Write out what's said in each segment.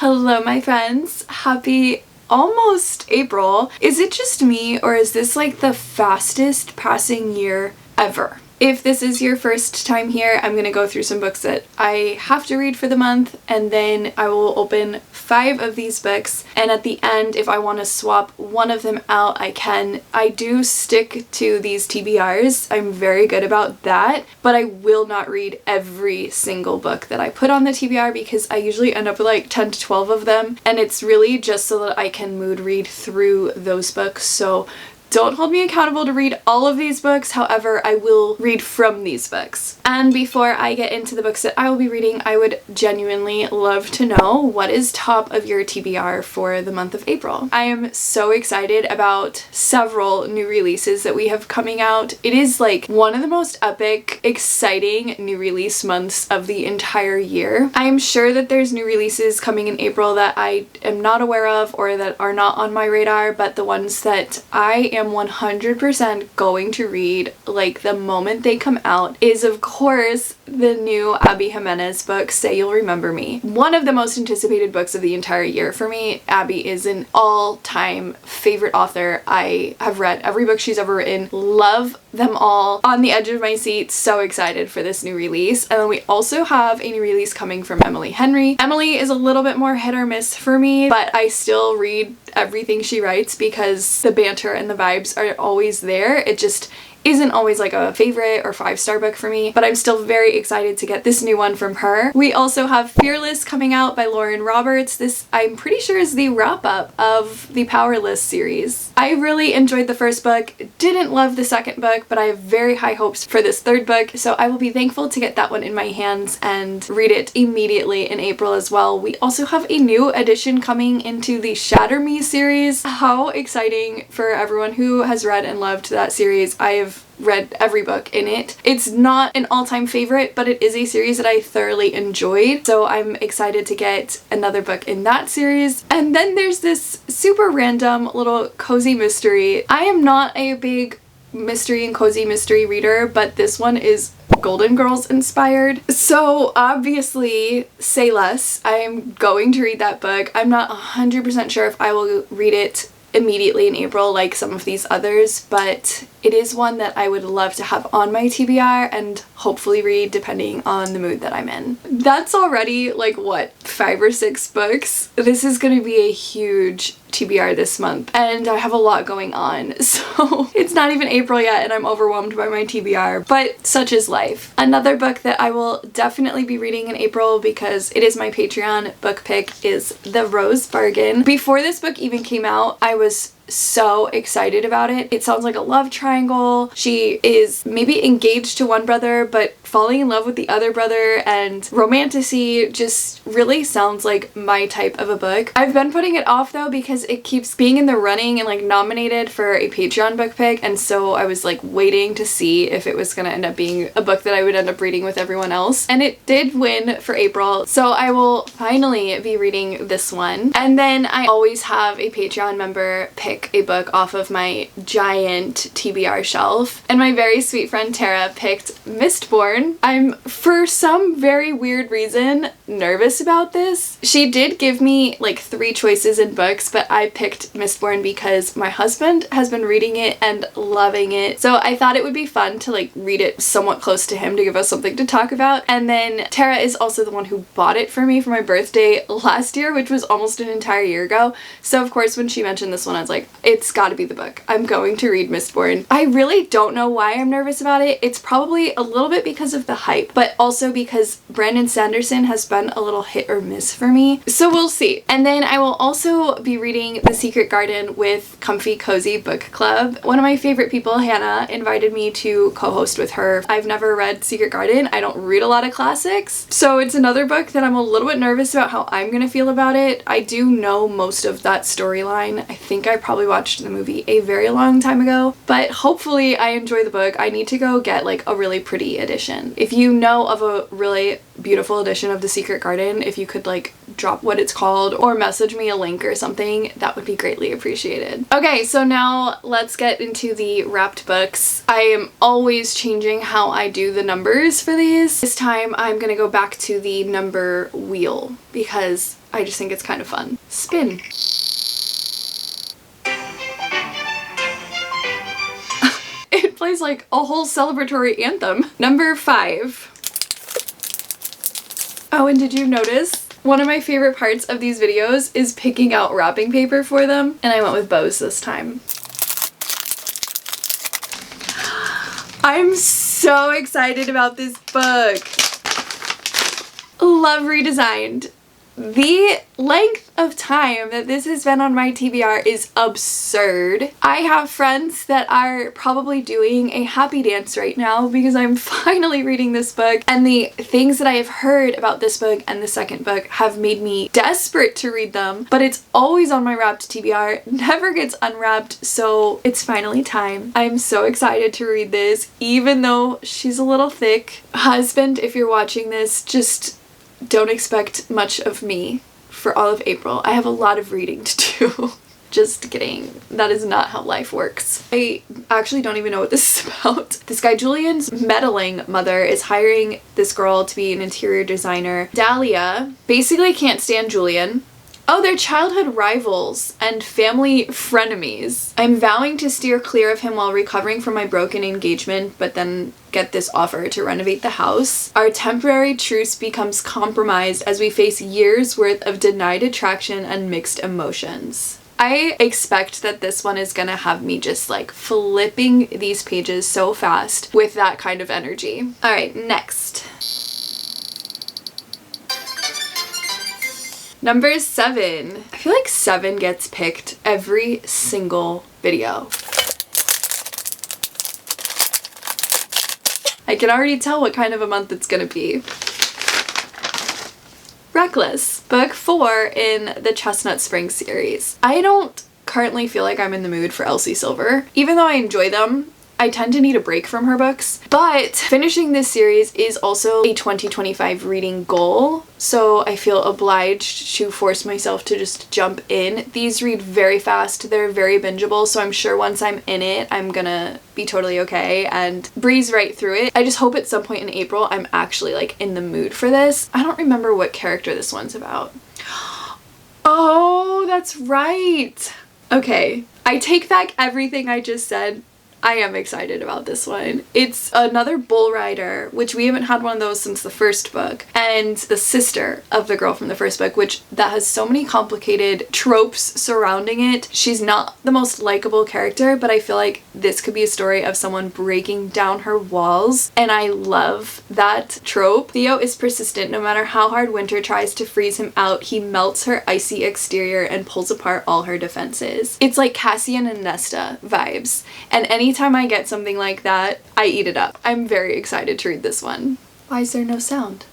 Hello my friends, happy almost April. Is it just me or is this like the fastest passing year ever? If this is your first time here, I'm going to go through some books that I have to read for the month, and then I will open 5 of these books, and at the end, if I want to swap one of them out, I can. I do stick to these TBRs. I'm very good about that, but I will not read every single book that I put on the TBR because I usually end up with like 10 to 12 of them, and it's really just so that I can mood read through those books. So don't hold me accountable to read all of these books, however, I will read from these books. And before I get into the books that I will be reading, I would genuinely love to know what is top of your TBR for the month of April. I am so excited about several new releases that we have coming out. It is like one of the most epic, exciting new release months of the entire year. I am sure that there's new releases coming in April that I am not aware of or that are not on my radar, but the ones that I am 100% going to read like the moment they come out is of course the new Abby Jimenez book, Say You'll Remember Me. One of the most anticipated books of the entire year for me. Abby is an all-time favorite author. I have read every book she's ever written, love them all, on the edge of my seat, so excited for this new release. And then we also have a new release coming from Emily Henry. Emily is a little bit more hit or miss for me, but I still read everything she writes because the banter and the vibes are always there. It just isn't always like a favorite or 5-star book for me, but I'm still very excited to get this new one from her. We also have Fearless coming out by Lauren Roberts. This, I'm pretty sure, is the wrap-up of the Powerless series. I really enjoyed the first book, didn't love the second book, but I have very high hopes for this third book, so I will be thankful to get that one in my hands and read it immediately in April as well. We also have a new edition coming into the Shatter Me series. How exciting for everyone who has read and loved that series. I have read every book in it. It's not an all-time favorite, but it is a series that I thoroughly enjoyed, so I'm excited to get another book in that series. And then there's this super random little cozy mystery. I am not a big mystery and cozy mystery reader, but this one is Golden Girls inspired. So obviously, Say Less. I am going to read that book. I'm not 100% sure if I will read it immediately in April like some of these others, but it is one that I would love to have on my TBR and hopefully read depending on the mood that I'm in. That's already like what, 5 or 6 books? This is going to be a huge TBR this month and I have a lot going on, so it's not even April yet and I'm overwhelmed by my TBR, but such is life. Another book that I will definitely be reading in April because it is my Patreon book pick is The Rose Bargain. Before this book even came out, I was so excited about it. It sounds like a love triangle. She is maybe engaged to one brother but falling in love with the other brother, and romantasy just really sounds like my type of a book. I've been putting it off though because it keeps being in the running and like nominated for a Patreon book pick, and so I was like waiting to see if it was gonna end up being a book that I would end up reading with everyone else, and it did win for April, so I will finally be reading this one. And then I always have a Patreon member pick a book off of my giant TBR shelf, and my very sweet friend Tara picked Mistborn. I'm, for some very weird reason, nervous about this. She did give me like 3 choices in books, but I picked Mistborn because my husband has been reading it and loving it, so I thought it would be fun to like read it somewhat close to him to give us something to talk about. And then Tara is also the one who bought it for me for my birthday last year, which was almost an entire year ago, so of course when she mentioned this one I was like, it's gotta be the book. I'm going to read Mistborn. I really don't know why I'm nervous about it. It's probably a little bit because of the hype, but also because Brandon Sanderson has been a little hit or miss for me, so we'll see. And then I will also be reading The Secret Garden with Comfy Cozy Book Club. One of my favorite people, Hannah, invited me to co-host with her. I've never read Secret Garden. I don't read a lot of classics, so it's another book that I'm a little bit nervous about how I'm gonna feel about it. I do know most of that storyline. I think I probably watched the movie a very long time ago, but hopefully I enjoy the book. I need to go get like a really pretty edition. If you know of a really beautiful edition of The Secret Garden, if you could like drop what it's called or message me a link or something, that would be greatly appreciated. Okay, so now let's get into the wrapped books. I am always changing how I do the numbers for these. This time I'm gonna go back to the number wheel because I just think it's kind of fun. Spin. It plays like a whole celebratory anthem. Number 5. Oh, and did you notice? One of my favorite parts of these videos is picking out wrapping paper for them, and I went with bows this time. I'm so excited about this book. Love Redesigned. The length of time that this has been on my TBR is absurd. I have friends that are probably doing a happy dance right now because I'm finally reading this book, and the things that I have heard about this book and the second book have made me desperate to read them, but it's always on my wrapped TBR, never gets unwrapped, so it's finally time. I'm so excited to read this, even though she's a little thick. Husband, if you're watching this, just don't expect much of me for all of April. I have a lot of reading to do. Just kidding. That is not how life works. I actually don't even know what this is about. This guy Julian's meddling mother is hiring this girl to be an interior designer. Dahlia basically can't stand Julian. Oh, they're childhood rivals and family frenemies. I'm vowing to steer clear of him while recovering from my broken engagement, but then get this offer to renovate the house. Our temporary truce becomes compromised as we face years worth of denied attraction and mixed emotions. I expect that this one is gonna have me just like flipping these pages so fast with that kind of energy. All right, next. Number 7. I feel like 7 gets picked every single video. I can already tell what kind of a month it's gonna be. Reckless, book 4 in the Chestnut Spring series. I don't currently feel like I'm in the mood for Elsie Silver. Even though I enjoy them, I tend to need a break from her books, but finishing this series is also a 2025 reading goal, so I feel obliged to force myself to just jump in. These read very fast, they're very bingeable, so I'm sure once I'm in it, I'm gonna be totally okay and breeze right through it. I just hope at some point in April I'm actually like in the mood for this. I don't remember what character this one's about. Oh, that's right! Okay, I take back everything I just said. I am excited about this one. It's another bull rider, which we haven't had one of those since the first book, and the sister of the girl from the first book, which that has so many complicated tropes surrounding it. She's not the most likable character, but I feel like this could be a story of someone breaking down her walls, and I love that trope. Theo is persistent. No matter how hard winter tries to freeze him out, he melts her icy exterior and pulls apart all her defenses. It's like Cassian and Nesta vibes, and anytime I get something like that, I eat it up. I'm very excited to read this one. Why is there no sound?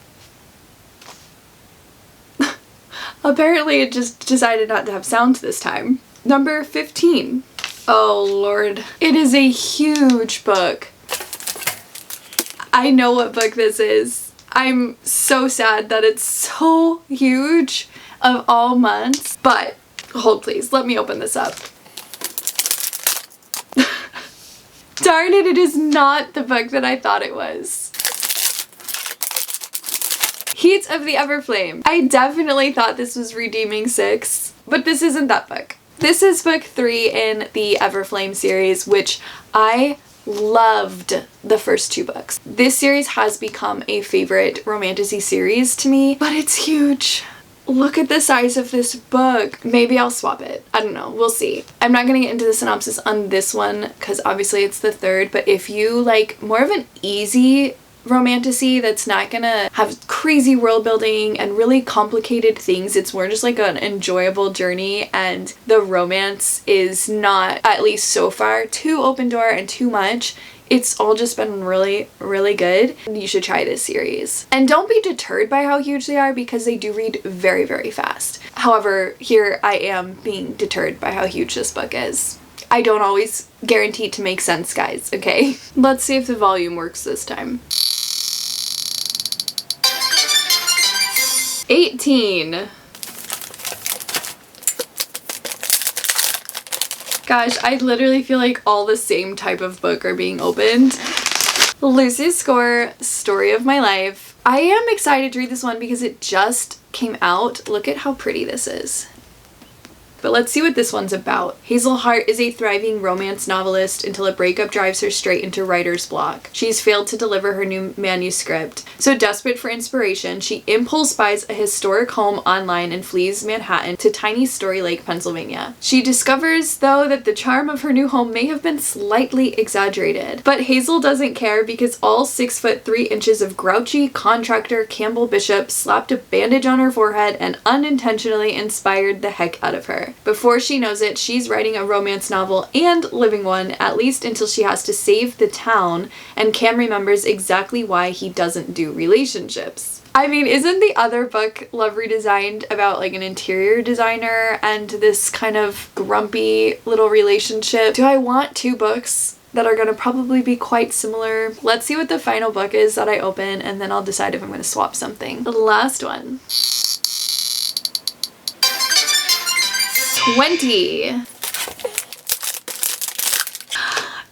Apparently it just decided not to have sound this time. Number 15. Oh Lord. It is a huge book. I know what book this is. I'm so sad that it's so huge of all months, but hold please, let me open this up. Darn it, it is not the book that I thought it was. Heat of the Everflame. I definitely thought this was Redeeming 6, but this isn't that book. This is book 3 in the Everflame series, which I loved the first 2 books. This series has become a favorite romantasy series to me, but it's huge. Look at the size of this book. Maybe I'll swap it. I don't know. We'll see. I'm not going to get into the synopsis on this one because obviously it's the third, but if you like more of an easy romantasy that's not gonna have crazy world building and really complicated things, it's more just like an enjoyable journey, and the romance is not, at least so far, too open door and too much. It's all just been really, really good. You should try this series. And don't be deterred by how huge they are because they do read very, very fast. However, here I am being deterred by how huge this book is. I don't always guarantee to make sense, guys, okay? Let's see if the volume works this time. 18. Gosh, I literally feel like all the same type of book are being opened. Lucy's Score, Story of My Life. I am excited to read this one because it just came out. Look at how pretty this is. But let's see what this one's about. Hazel Hart is a thriving romance novelist until a breakup drives her straight into writer's block. She's failed to deliver her new manuscript. So desperate for inspiration, she impulse buys a historic home online and flees Manhattan to tiny Story Lake, Pennsylvania. She discovers, though, that the charm of her new home may have been slightly exaggerated. But Hazel doesn't care because all 6'3" of grouchy contractor Campbell Bishop slapped a bandage on her forehead and unintentionally inspired the heck out of her. Before she knows it, she's writing a romance novel and living one, at least until she has to save the town, and Cam remembers exactly why he doesn't do relationships. I mean, isn't the other book, Love Redesigned, about like an interior designer and this kind of grumpy little relationship? Do I want two books that are gonna probably be quite similar? Let's see what the final book is that I open, and then I'll decide if I'm gonna swap something. The last one. 20.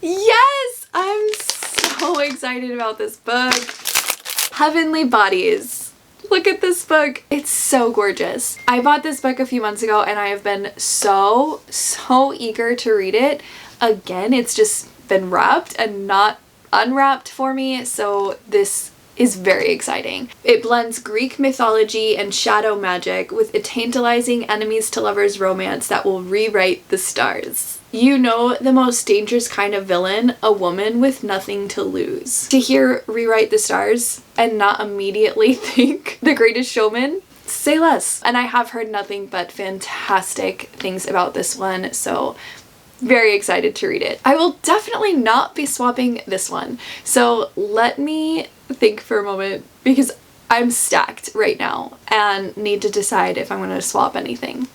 Yes! I'm so excited about this book. Heavenly Bodies. Look at this book. It's so gorgeous. I bought this book a few months ago and I have been so eager to read it. Again, it's just been wrapped and not unwrapped for me, so this is very exciting. It blends Greek mythology and shadow magic with a tantalizing enemies to lovers romance that will rewrite the stars. You know the most dangerous kind of villain, a woman with nothing to lose. To hear rewrite the stars and not immediately think The Greatest Showman, say less. And I have heard nothing but fantastic things about this one, so very excited to read it. I will definitely not be swapping this one. So let me think for a moment because I'm stacked right now and need to decide if I'm going to swap anything.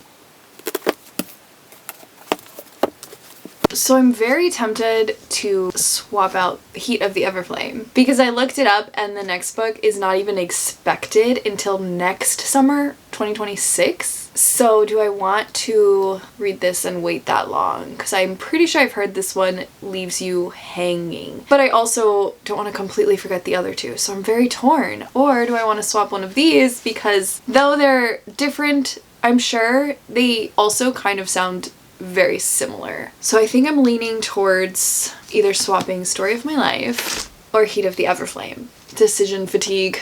So I'm very tempted to swap out Heat of the Everflame because I looked it up and the next book is not even expected until next summer, 2026. So do I want to read this and wait that long? Because I'm pretty sure I've heard this one leaves you hanging. But I also don't want to completely forget the other two, so I'm very torn. Or do I want to swap one of these because though they're different, I'm sure they also kind of sound very similar. So I think I'm leaning towards either swapping Story of My Life or Heat of the Everflame. Decision fatigue.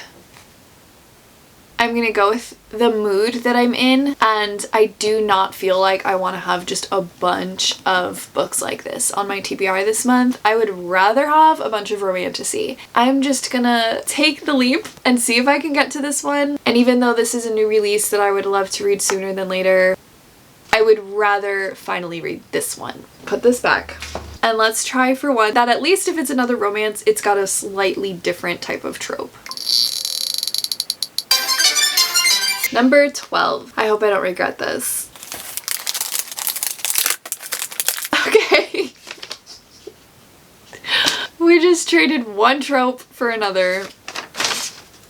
I'm gonna go with the mood that I'm in, and I do not feel like I want to have just a bunch of books like this on my TBR this month. I would rather have a bunch of romantasy. I'm just gonna take the leap and see if I can get to this one. And even though this is a new release that I would love to read sooner than later, I would rather finally read this one. Put this back. And let's try for one that at least if it's another romance, it's got a slightly different type of trope. Number 12. I hope I don't regret this. Okay. We just traded one trope for another.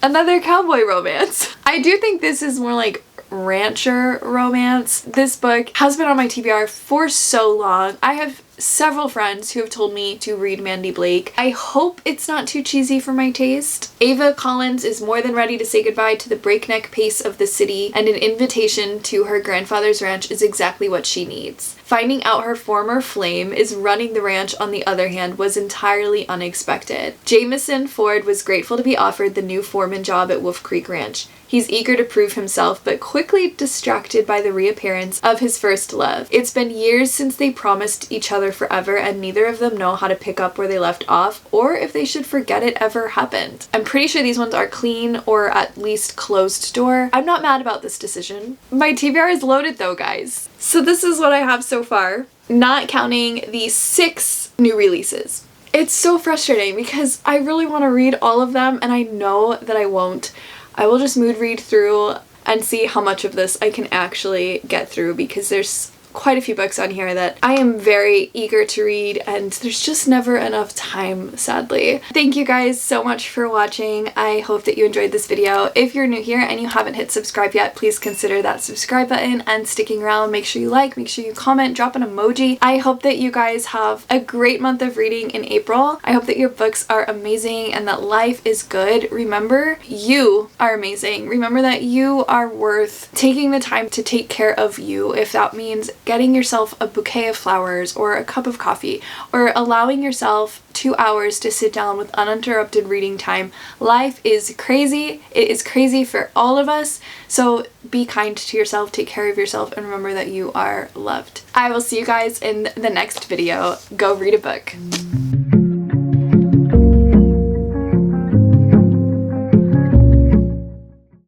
Another cowboy romance. I do think this is more like rancher romance. This book has been on my TBR for so long. I have several friends who have told me to read Mandy Blake. I hope it's not too cheesy for my taste. Ava Collins is more than ready to say goodbye to the breakneck pace of the city, and an invitation to her grandfather's ranch is exactly what she needs. Finding out her former flame is running the ranch, on the other hand, was entirely unexpected. Jameson Ford was grateful to be offered the new foreman job at Wolf Creek Ranch. He's eager to prove himself, but quickly distracted by the reappearance of his first love. It's been years since they promised each other forever, and neither of them know how to pick up where they left off, or if they should forget it ever happened. I'm pretty sure these ones are clean, or at least closed door. I'm not mad about this decision. My TBR is loaded though, guys. So this is what I have so far, not counting the 6 new releases. It's so frustrating because I really want to read all of them, and I know that I won't. I will just mood read through and see how much of this I can actually get through because there's quite a few books on here that I am very eager to read, and there's just never enough time, sadly. Thank you guys so much for watching. I hope that you enjoyed this video. If you're new here and you haven't hit subscribe yet, please consider that subscribe button and sticking around. Make sure you like, make sure you comment, drop an emoji. I hope that you guys have a great month of reading in April. I hope that your books are amazing and that life is good. Remember, you are amazing. Remember that you are worth taking the time to take care of you, if that means getting yourself a bouquet of flowers or a cup of coffee or allowing yourself 2 hours to sit down with uninterrupted reading time. Life is crazy. It is crazy for all of us. So be kind to yourself, take care of yourself, and remember that you are loved. I will see you guys in the next video. Go read a book.